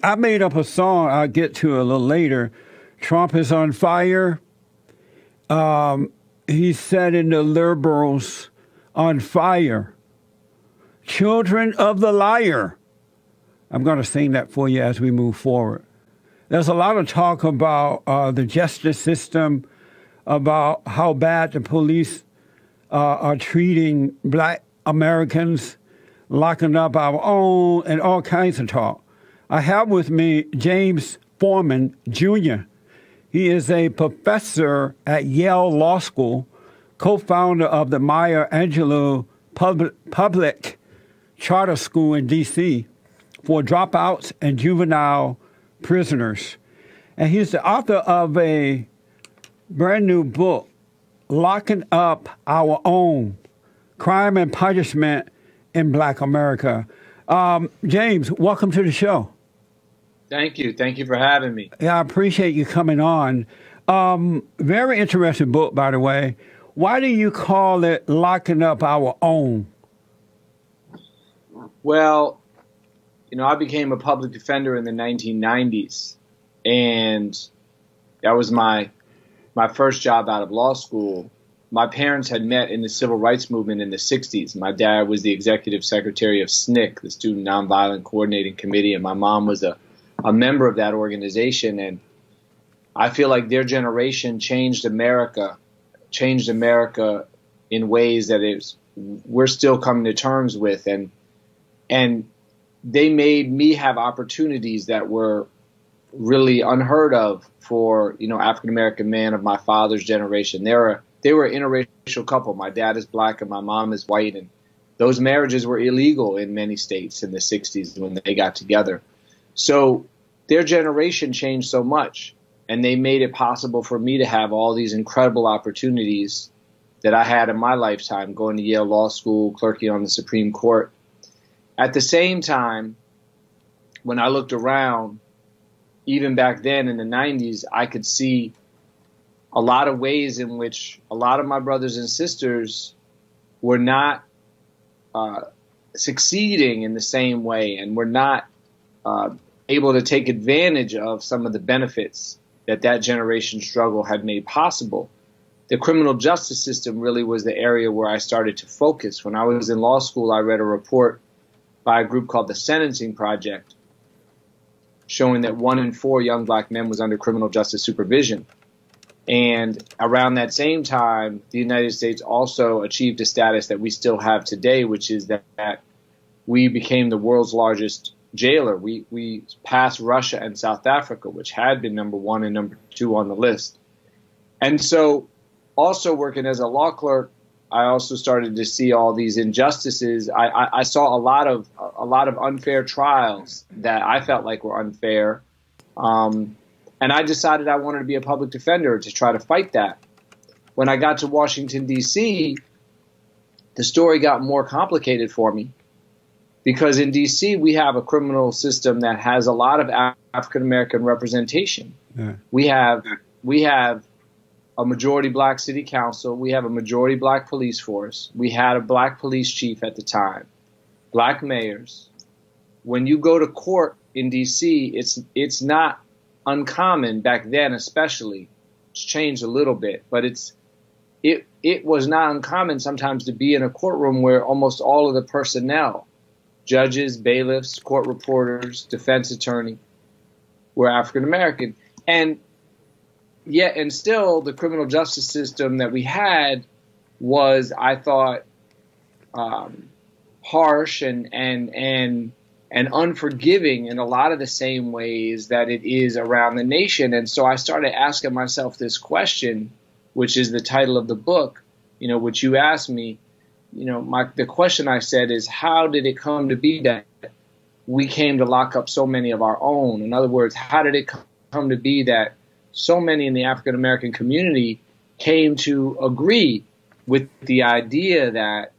I made up a song I'll get to a little later. Trump is on fire. He's setting the liberals on fire. Children of the liar. I'm going to sing that for you as we move forward. There's a lot of talk about the justice system, about how bad the police are treating black Americans, locking up our own, and all kinds of talk. I have with me James Forman Jr. He is a professor at Yale Law School, co-founder of the Maya Angelou Public Charter School in D.C. for dropouts and juvenile prisoners. And he's the author of a brand new book, Locking Up Our Own, Crime and Punishment in Black America. James, welcome to the show. Thank you. Thank you for having me. Yeah, I appreciate you coming on. Very interesting book, by the way. Why do you call it Locking Up Our Own? Well, you know, I became a public defender in the 1990s, and that was my first job out of law school. My parents had met in the civil rights movement in the 60s. My dad was the executive secretary of SNCC, the Student Nonviolent Coordinating Committee, and my mom was a member of that organization. And I feel like their generation changed America in ways that we're still coming to terms with. And they made me have opportunities that were really unheard of for, you know, African-American man of my father's generation. They were an interracial couple. My dad is black and my mom is white. And those marriages were illegal in many states in the 60s when they got together. So their generation changed so much, and they made it possible for me to have all these incredible opportunities that I had in my lifetime, going to Yale Law School, clerking on the Supreme Court. At the same time, when I looked around, even back then in the 90s, I could see a lot of ways in which a lot of my brothers and sisters were not succeeding in the same way, and were not able to take advantage of some of the benefits that generation's struggle had made possible. The criminal justice system really was the area where I started to focus. When I was in law school, I read a report by a group called the Sentencing Project, showing that 1 in 4 young black men was under criminal justice supervision. And around that same time, the United States also achieved a status that we still have today, which is that we became the world's largest jailer. We passed Russia and South Africa, which had been number 1 and number 2 on the list. And so, also working as a law clerk, I also started to see all these injustices. I saw a lot of unfair trials that I felt like were unfair. And I decided I wanted to be a public defender to try to fight that. When I got to Washington, D.C., the story got more complicated for me, because in D.C. we have a criminal system that has a lot of African-American representation. Yeah. We have a majority black city council. We have a majority black police force. We had a black police chief at the time, black mayors. When you go to court in D.C., it's not uncommon back then, especially. It's changed a little bit, but it was not uncommon sometimes to be in a courtroom where almost all of the personnel, judges, bailiffs, court reporters, defense attorney, were African American. And yet, and still, the criminal justice system that we had was, I thought, harsh and unforgiving in a lot of the same ways that it is around the nation. And so I started asking myself this question, which is the title of the book, you know, which you asked me. You know, the question I said is, how did it come to be that we came to lock up so many of our own? In other words, how did it come to be that so many in the African-American community came to agree with the idea that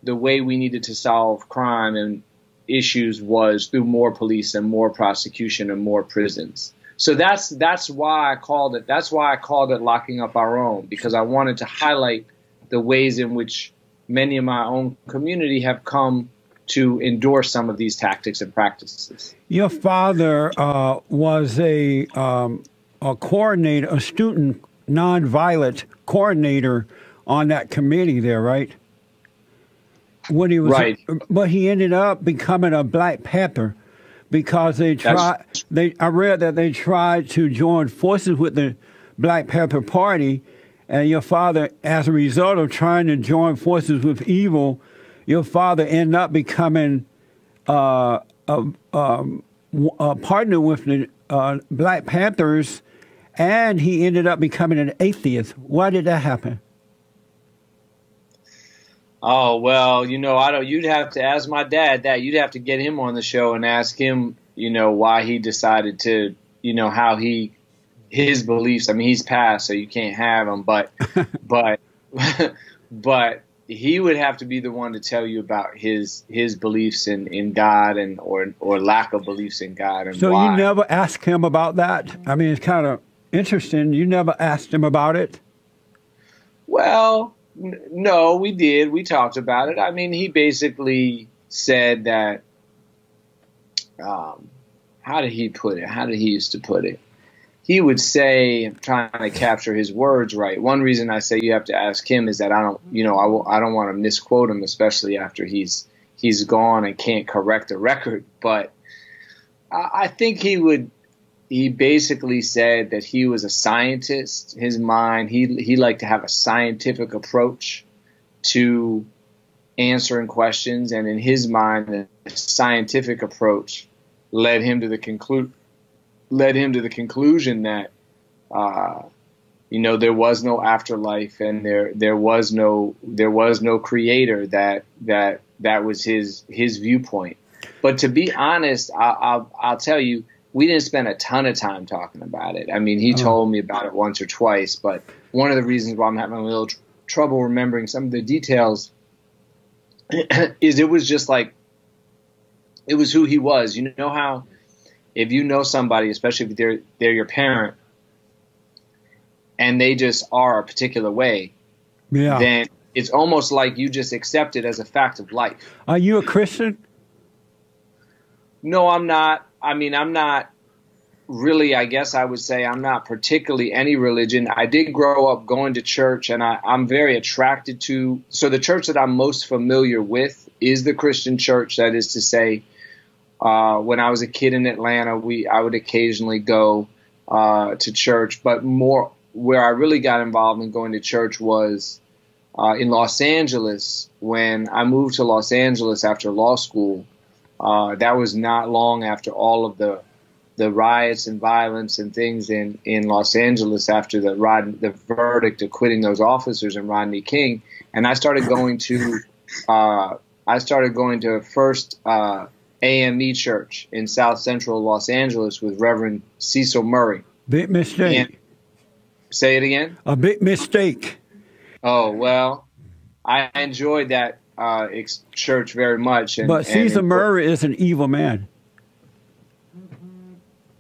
the way we needed to solve crime and issues was through more police and more prosecution and more prisons? So that's why I called it. That's why I called it Locking Up Our Own, because I wanted to highlight the ways in which many of my own community have come to endorse some of these tactics and practices. Your father was a coordinator, a student nonviolent coordinator on that committee there, right? When he was, right. But he ended up becoming a Black Panther because they tried. I read that they tried to join forces with the Black Panther Party, and your father, as a result of trying to join forces with evil, your father ended up becoming a partner with the Black Panthers, and he ended up becoming an atheist. Why did that happen? Oh, well, you'd have to ask my dad that. You'd have to get him on the show and ask him, why he decided to, how his beliefs. I mean, he's passed, so you can't have him, but he would have to be the one to tell you about his beliefs in God or lack of beliefs in God and so why. You never asked him about that? I mean, it's kind of interesting. You never asked him about it? Well, no, we did. We talked about it. I mean, he basically said that, how did he put it? How did he used to put it? He would say, I'm trying to capture his words right. One reason I say you have to ask him is that I don't want to misquote him, especially after he's gone and can't correct a record. But I think he basically said that he was a scientist. His mind, he liked to have a scientific approach to answering questions. And in his mind, the scientific approach led him to the conclusion that, there was no afterlife and there was no creator. That was his viewpoint. But to be honest, I'll tell you, we didn't spend a ton of time talking about it. I mean, he told me about it once or twice, but one of the reasons why I'm having a little trouble remembering some of the details is it was just like, it was who he was. You know how if you know somebody, especially if they're your parent, and they just are a particular way, then it's almost like you just accept it as a fact of life. Are you a Christian? No, I'm not. I mean, I'm not really, I guess I would say I'm not particularly any religion. I did grow up going to church, and I'm very attracted to. So the church that I'm most familiar with is the Christian church. That is to say, when I was a kid in Atlanta, I would occasionally go to church. But more where I really got involved in going to church was in Los Angeles. When I moved to Los Angeles after law school, that was not long after all of the riots and violence and things in Los Angeles after the verdict acquitting those officers and Rodney King. And I started going to First AME Church in South Central Los Angeles with Reverend Cecil Murray. Big mistake. Say it again? A big mistake. Oh, well, I enjoyed that church very much. But Cecil Murray is an evil man.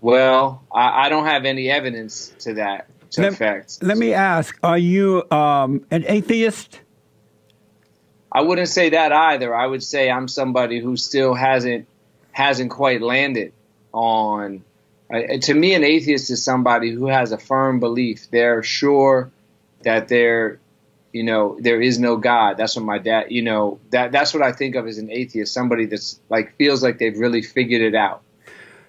Well, I don't have any evidence to that effect. Let me ask, are you an atheist? I wouldn't say that either. I would say I'm somebody who still hasn't quite landed on. To me, an atheist is somebody who has a firm belief. They're sure that there is no God. That's what my dad, that's what I think of as an atheist. Somebody that's like feels like they've really figured it out.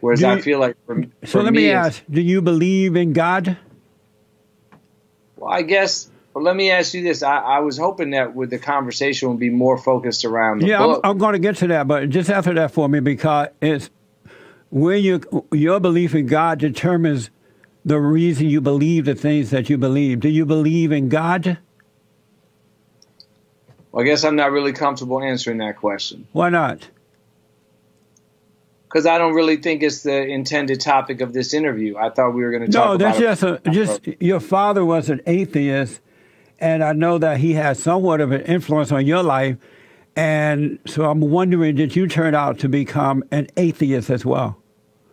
Whereas I feel like so let me ask, do you believe in God? Well, I guess. Well, let me ask you this. I was hoping that with the conversation would be more focused around the book. I'm going to get to that, but just answer that for me, because it's where your belief in God determines the reason you believe the things that you believe. Do you believe in God? Well, I guess I'm not really comfortable answering that question. Why not? Because I don't really think it's the intended topic of this interview. I thought we were going to talk about it. No, that's just your father was an atheist, and I know that he had somewhat of an influence on your life. And so I'm wondering, did you turn out to become an atheist as well?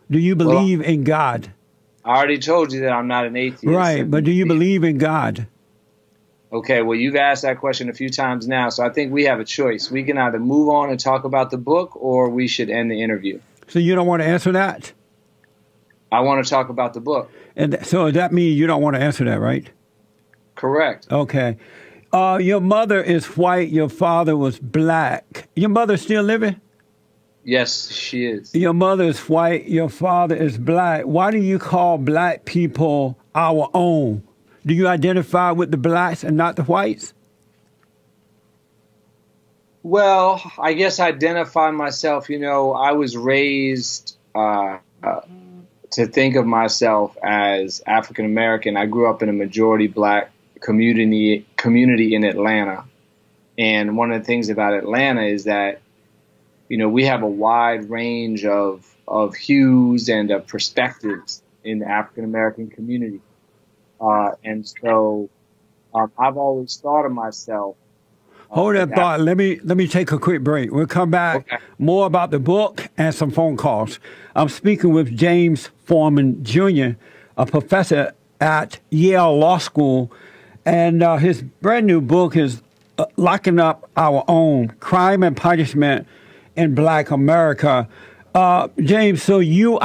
Do you believe in God? I already told you that I'm not an atheist. Right, but do you believe in God? Okay, well, you've asked that question a few times now, so I think we have a choice. We can either move on and talk about the book, or we should end the interview. So you don't want to answer that? I want to talk about the book. And so that means you don't want to answer that, right? Correct. Okay. Your mother is white. Your father was black. Your mother still living? Yes, she is. Your mother is white. Your father is black. Why do you call black people our own? Do you identify with the blacks and not the whites? Well, I guess I identify myself. You know, I was raised to think of myself as African American. I grew up in a majority black community in Atlanta. And one of the things about Atlanta is that, you know, we have a wide range of hues and of perspectives in the African American community. And so I've always thought of myself. Hold that thought. Let me take a quick break. We'll come back. Okay. More about the book and some phone calls. I'm speaking with James Forman Jr., a professor at Yale Law School, and his brand new book is Locking Up Our Own: Crime and Punishment in Black America. James, so your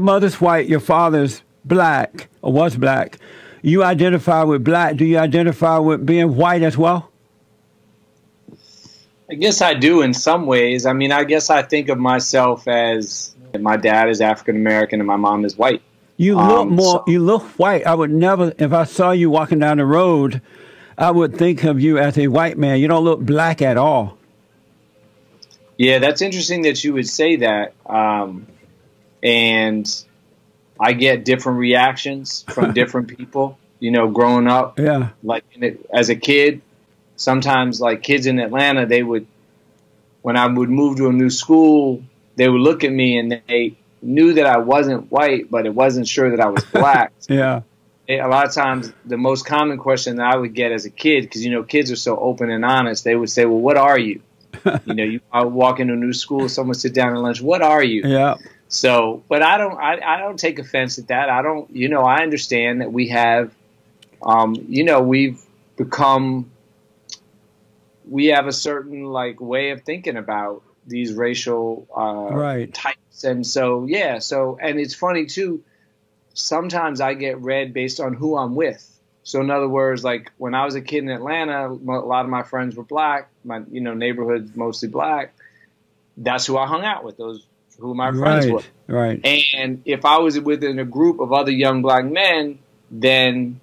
mother's white, your father's black, or was black. You identify with black. Do you identify with being white as well? I guess I do in some ways. I mean, I guess I think of myself as my dad is African American and my mom is white. You look you look white. I would never, if I saw you walking down the road, I would think of you as a white man. You don't look black at all. Yeah, that's interesting that you would say that. And I get different reactions from different people, you know, growing up. Yeah. Like as a kid, sometimes like kids in Atlanta, when I would move to a new school, they would look at me and they knew that I wasn't white, but it wasn't sure that I was black. Yeah. A lot of times the most common question that I would get as a kid, because, you know, kids are so open and honest, they would say, well, what are you? You know, I would walk into a new school, someone sit down at lunch, what are you? Yeah. So, but I don't take offense at that. I don't, you know, I understand that we have, you know, we have a certain like way of thinking about these racial types. And so, yeah, and it's funny too, sometimes I get read based on who I'm with. So in other words, like when I was a kid in Atlanta, a lot of my friends were black, my, you know, neighborhood's mostly black. That's who I hung out with. Those who my friends were. Right. And if I was within a group of other young black men, then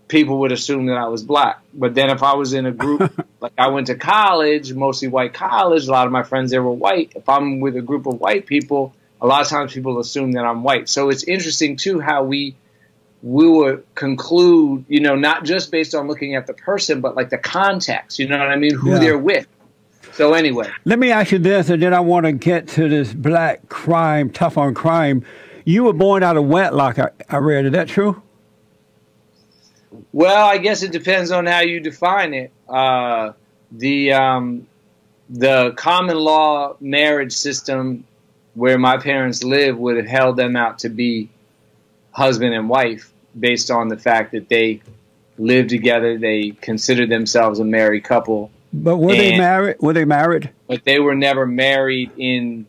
people would assume that I was black. But then if I was in a group, like I went to college, mostly white college, a lot of my friends there were white. If I'm with a group of white people, a lot of times people assume that I'm white. So it's interesting too how we would conclude, you know, not just based on looking at the person, but like the context, you know what I mean, who they're with. So anyway. Let me ask you this, and then I want to get to this black crime, tough on crime. You were born out of wedlock, I read. Is that true? Well, I guess it depends on how you define it. The common law marriage system where my parents lived would have held them out to be husband and wife based on the fact that they lived together. They considered themselves a married couple. But were they married? Were they married? But they were never married in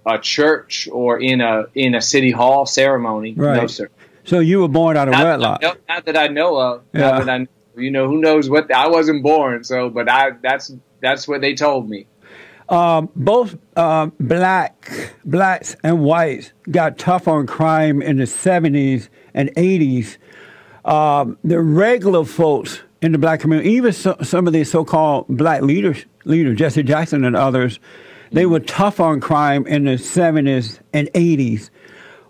a church or in a city hall ceremony. Right. No, sir. So you were born out of wedlock. Not that I know of. Yeah. Not that I, you know, who knows what? I wasn't born, so but that's what they told me. Both blacks and whites got tough on crime in the 70s and 80s. The regular folks in the black community, even some of the so-called black leaders, Jesse Jackson and others, they were tough on crime in the 70s and 80s.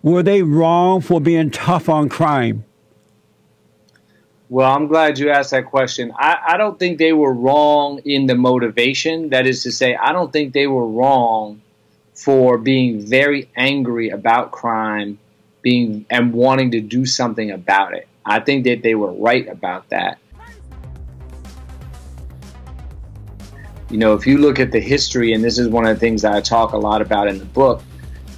Were they wrong for being tough on crime? Well, I'm glad you asked that question. I don't think they were wrong in the motivation. That is to say, I don't think they were wrong for being very angry about crime, and wanting to do something about it. I think that they were right about that. You know, if you look at the history, and this is one of the things that I talk a lot about in the book,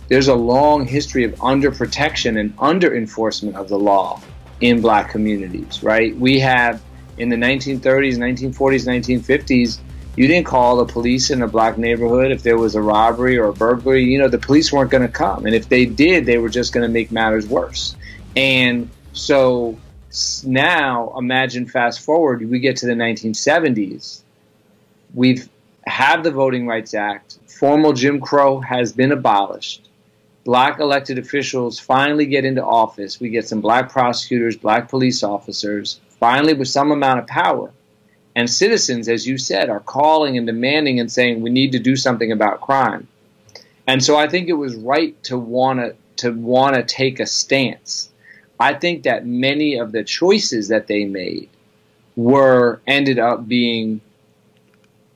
there's a long history of underprotection and under-enforcement of the law in black communities, right? We have In the 1930s, 1940s, 1950s, you didn't call the police in a black neighborhood if there was a robbery or a burglary. You know, the police weren't going to come. And if they did, they were just going to make matters worse. And so now, imagine fast forward, we get to the 1970s. We've had the Voting Rights Act. Formal Jim Crow has been abolished. Black elected officials finally get into office. We get some black prosecutors, black police officers, finally with some amount of power. And citizens, as you said, are calling and demanding and saying we need to do something about crime. And so I think it was right to want to take a stance. I think that many of the choices that they made ended up being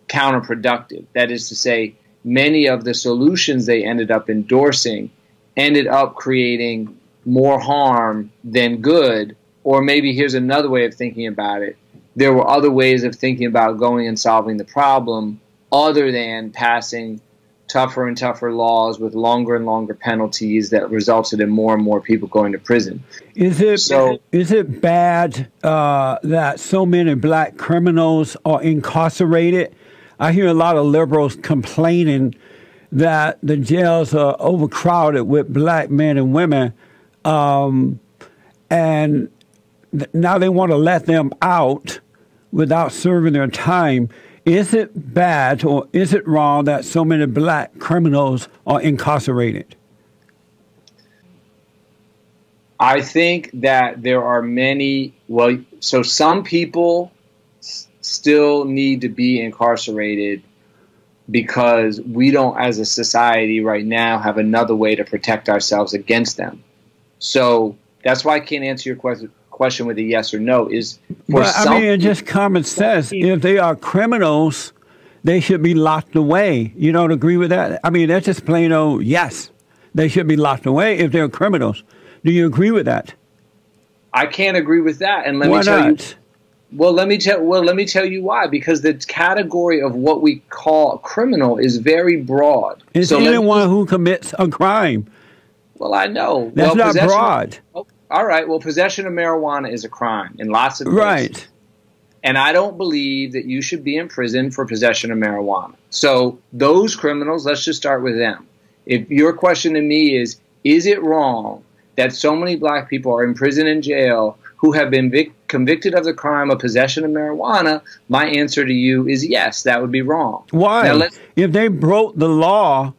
counterproductive. That is to say, many of the solutions they ended up endorsing ended up creating more harm than good. Or maybe here's another way of thinking about it. There were other ways of thinking about going and solving the problem other than passing tougher and tougher laws with longer and longer penalties that resulted in more and more people going to prison. Is it bad that so many black criminals are incarcerated? I hear a lot of liberals complaining that the jails are overcrowded with black men and women, and now they want to let them out without serving their time. Is it bad or is it wrong that so many black criminals are incarcerated? I think that there are many, so some people still need to be incarcerated because we don't, as a society right now, have another way to protect ourselves against them. So that's why I can't answer your question with a yes or no. It's just common sense. If they are criminals, they should be locked away. You don't agree with that? I mean, that's just plain old yes. They should be locked away if they're criminals. Do you agree with that? I can't agree with that, and let me tell you why. Because the category of what we call a criminal is very broad. It's anyone who commits a crime. Well, I know. That's not broad. All right. Well, possession of marijuana is a crime in lots of places. Right. And I don't believe that you should be in prison for possession of marijuana. So those criminals, let's just start with them. If your question to me is it wrong that so many black people are in prison and jail who have been convicted of the crime of possession of marijuana, my answer to you is yes, that would be wrong. Why? Now, if they broke the law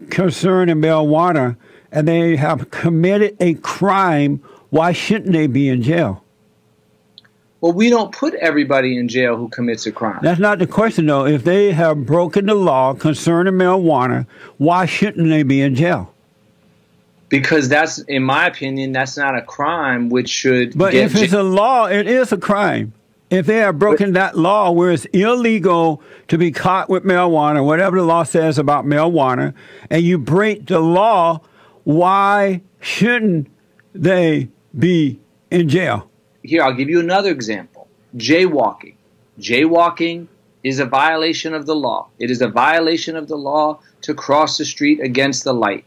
concerning marijuana and they have committed a crime, why shouldn't they be in jail? Well, we don't put everybody in jail who commits a crime. That's not the question, though. If they have broken the law concerning marijuana, why shouldn't they be in jail? Because that's, in my opinion, that's not a crime which should But if it's a law, it is a crime. If they have broken that law where it's illegal to be caught with marijuana, whatever the law says about marijuana, and you break the law, why shouldn't they be in jail? Here, I'll give you another example. Jaywalking. Jaywalking is a violation of the law. It is a violation of the law to cross the street against the light.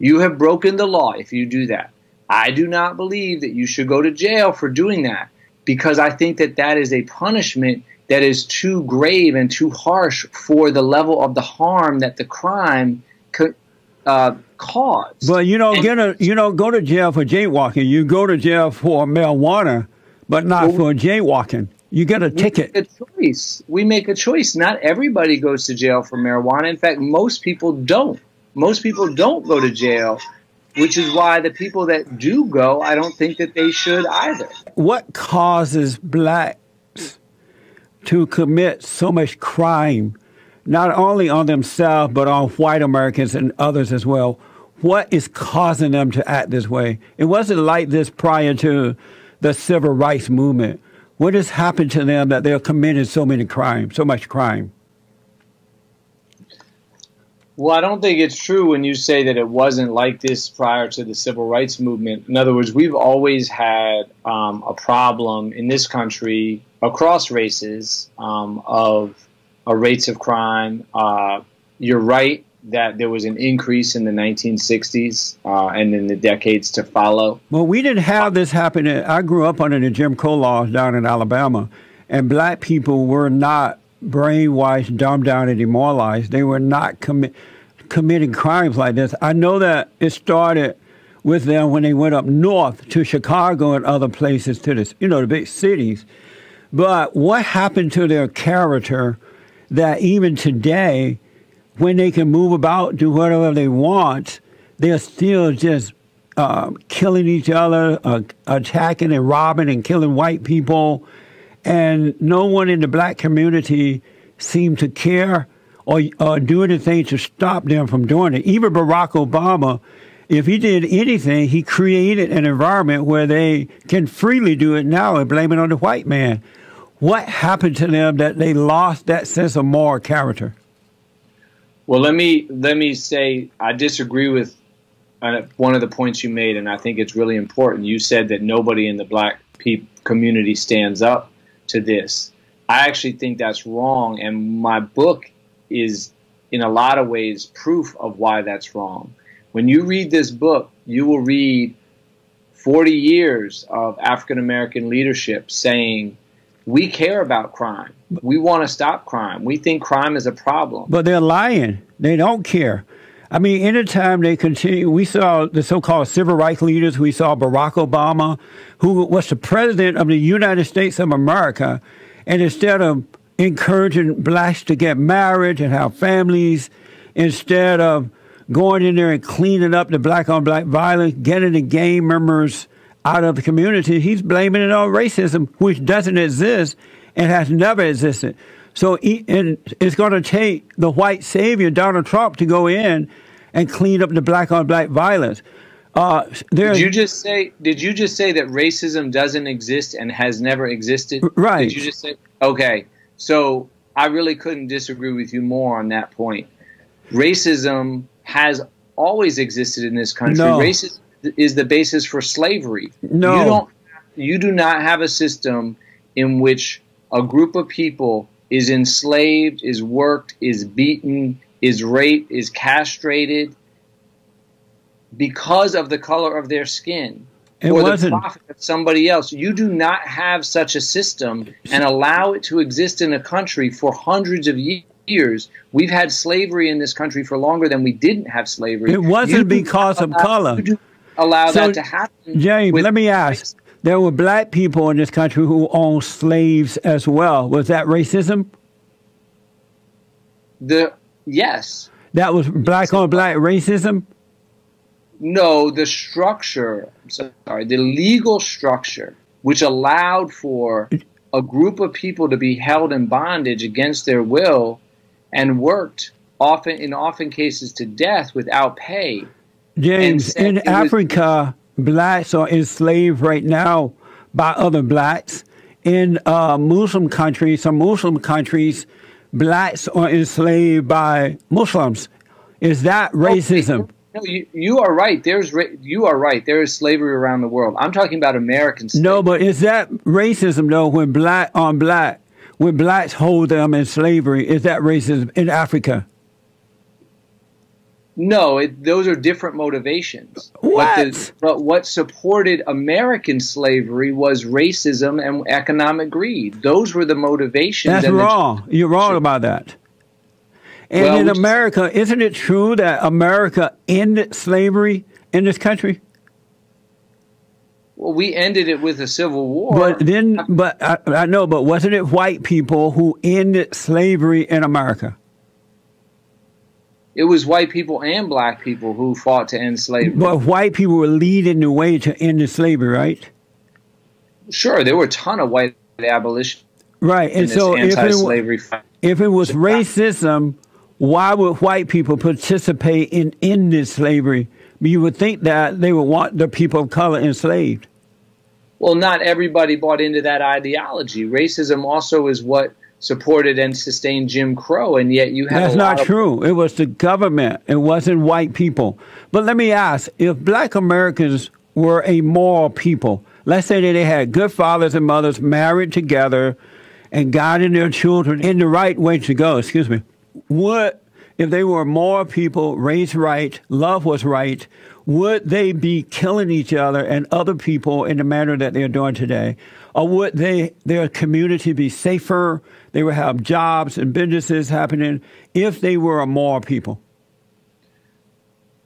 You have broken the law if you do that. I do not believe that you should go to jail for doing that because I think that that is a punishment that is too grave and too harsh for the level of the harm that the crime could cause. But you don't go to jail for jaywalking. You go to jail for marijuana, but not for jaywalking. You get a ticket. We make a choice. We make a choice. Not everybody goes to jail for marijuana. In fact, most people don't. Most people don't go to jail, which is why the people that do go, I don't think that they should either. What causes blacks to commit so much crime, not only on themselves, but on white Americans and others as well? What is causing them to act this way? It wasn't like this prior to the civil rights movement. What has happened to them that they're committing so much crime? Well, I don't think it's true when you say that it wasn't like this prior to the civil rights movement. In other words, we've always had a problem in this country across races of rates of crime. You're right that there was an increase in the 1960s and in the decades to follow. Well, we didn't have this happen. I grew up under the Jim Crow laws down in Alabama, and black people were not brainwashed, dumbed down, and demoralized. They were not committing crimes like this. I know that it started with them when they went up north to Chicago and other places, to this, the big cities. But what happened to their character that even today, when they can move about, do whatever they want, they're still just killing each other, attacking and robbing and killing white people. And no one in the black community seemed to care or do anything to stop them from doing it. Even Barack Obama, if he did anything, he created an environment where they can freely do it now and blame it on the white man. What happened to them that they lost that sense of moral character? Well, let me say I disagree with one of the points you made, and I think it's really important. You said that nobody in the black community stands up to this. I actually think that's wrong, and my book is, in a lot of ways, proof of why that's wrong. When you read this book, you will read 40 years of African-American leadership saying, we care about crime. We want to stop crime. We think crime is a problem. But they're lying. They don't care. I mean, anytime they continue, we saw the so-called civil rights leaders. We saw Barack Obama, who was the president of the United States of America. And instead of encouraging blacks to get married and have families, instead of going in there and cleaning up the black-on-black violence, getting the gang members out of the community, he's blaming it on racism, which doesn't exist and has never existed. So it's going to take the white savior, Donald Trump, to go in and clean up the black-on-black violence. Did you just say that racism doesn't exist and has never existed? Right. Did you just say? Okay. So I really couldn't disagree with you more on that point. Racism has always existed in this country. No. Racism is the basis for slavery. No. You do not have a system in which a group of people is enslaved, is worked, is beaten, is raped, is castrated because of the color of their skin or the profit of somebody else. You do not have such a system and allow it to exist in a country for hundreds of years. We've had slavery in this country for longer than we didn't have slavery. It wasn't because of color. You do allow that to happen. James, let me ask. There were black people in this country who owned slaves as well. Was that racism? Yes. That was black-on-black racism? No, the legal structure, which allowed for a group of people to be held in bondage against their will and worked in cases to death without pay. James, in Africa, blacks are enslaved right now by other blacks. In Muslim countries, some Muslim countries, blacks are enslaved by Muslims. Is that racism? Okay. No, you are right. You are right. There is slavery around the world. I'm talking about American slavery. No, but is that racism though? When when blacks hold them in slavery, is that racism in Africa? No, those are different motivations. What? But what supported American slavery was racism and economic greed. Those were the motivations. That's wrong. You're wrong about that. And in America, isn't it true that America ended slavery in this country? Well, we ended it with a civil war. But I know, but wasn't it white people who ended slavery in America? It was white people and black people who fought to end slavery. But white people were leading the way to end the slavery, right? Sure, there were a ton of white abolitionists. Right, and so if it was racism, why would white people participate in ending slavery? You would think that they would want the people of color enslaved. Well, not everybody bought into that ideology. Racism also is what supported and sustained Jim Crow, and yet you have That's not true. It was the government. It wasn't white people. But let me ask, if black Americans were a moral people, let's say that they had good fathers and mothers married together and guiding their children in the right way to go, would if they were moral people, raised right, love was right, would they be killing each other and other people in the manner that they're doing today? Or would their community be safer? They would have jobs and businesses happening if they were a moral people?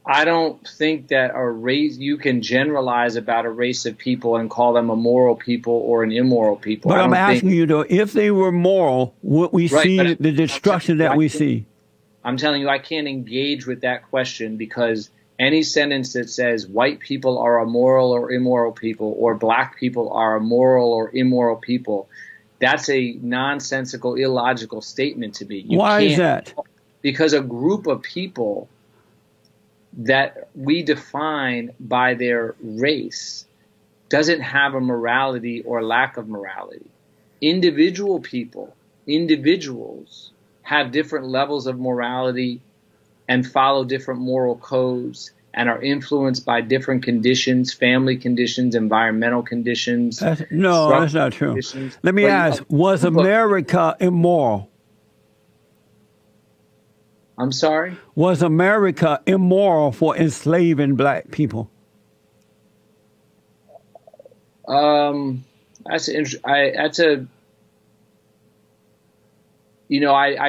I don't think that a race, you can generalize about a race of people and call them a moral people or an immoral people. But I'm asking you, though, if they were moral, would we see the destruction that we see? I'm telling you, I can't engage with that question, because any sentence that says white people are a moral or immoral people, or black people are a moral or immoral people, that's a nonsensical, illogical statement to me. Why is that? Because a group of people that we define by their race doesn't have a morality or lack of morality. Individual people, individuals, have different levels of morality and follow different moral codes and are influenced by different conditions, family conditions, environmental conditions. That's not true. Let me ask, was America immoral? I'm sorry? Was America immoral for enslaving black people? I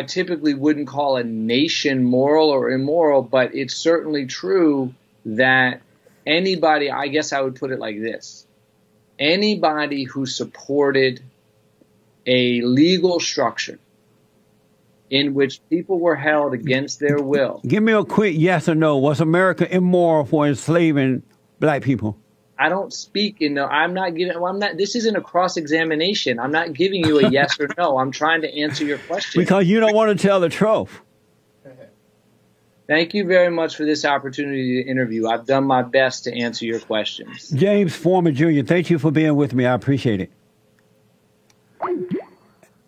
typically wouldn't call a nation moral or immoral, but it's certainly true that anybody, I guess I would put it like this, anybody who supported a legal structure in which people were held against their will. Give me a quick yes or no. Was America immoral for enslaving black people? I don't speak this isn't a cross-examination. I'm not giving you a yes or no. I'm trying to answer your question. Because you don't want to tell the truth. Thank you very much for this opportunity to interview. I've done my best to answer your questions. James Forman Jr., thank you for being with me. I appreciate it.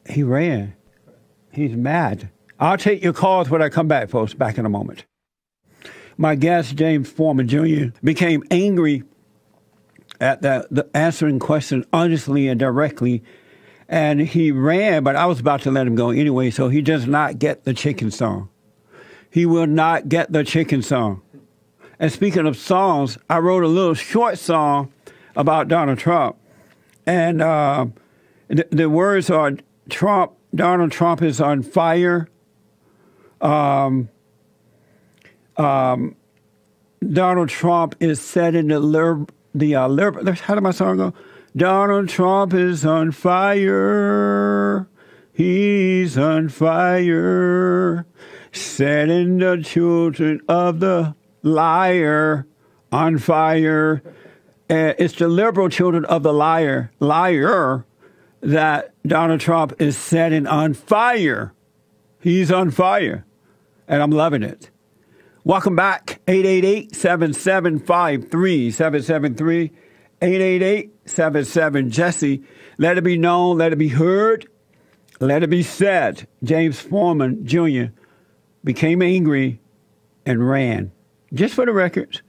He ran. He's mad. I'll take your calls when I come back, folks. Back in a moment. My guest, James Forman Jr., became angry at the answering question honestly and directly, and he ran, but I was about to let him go anyway, so he does not get the chicken song. He will not get the chicken song. And speaking of songs, I wrote a little short song about Donald Trump, and the words are Donald Trump is on fire. Donald Trump is setting the liberal. How did my song go? Donald Trump is on fire. He's on fire. Setting the children of the liar on fire. It's the liberal children of the liar that Donald Trump is setting on fire. He's on fire. And I'm loving it. Welcome back. 888-7753-773. 888-77-JESSE. Let it be known. Let it be heard. Let it be said. James Forman Jr. became angry and ran. Just for the record.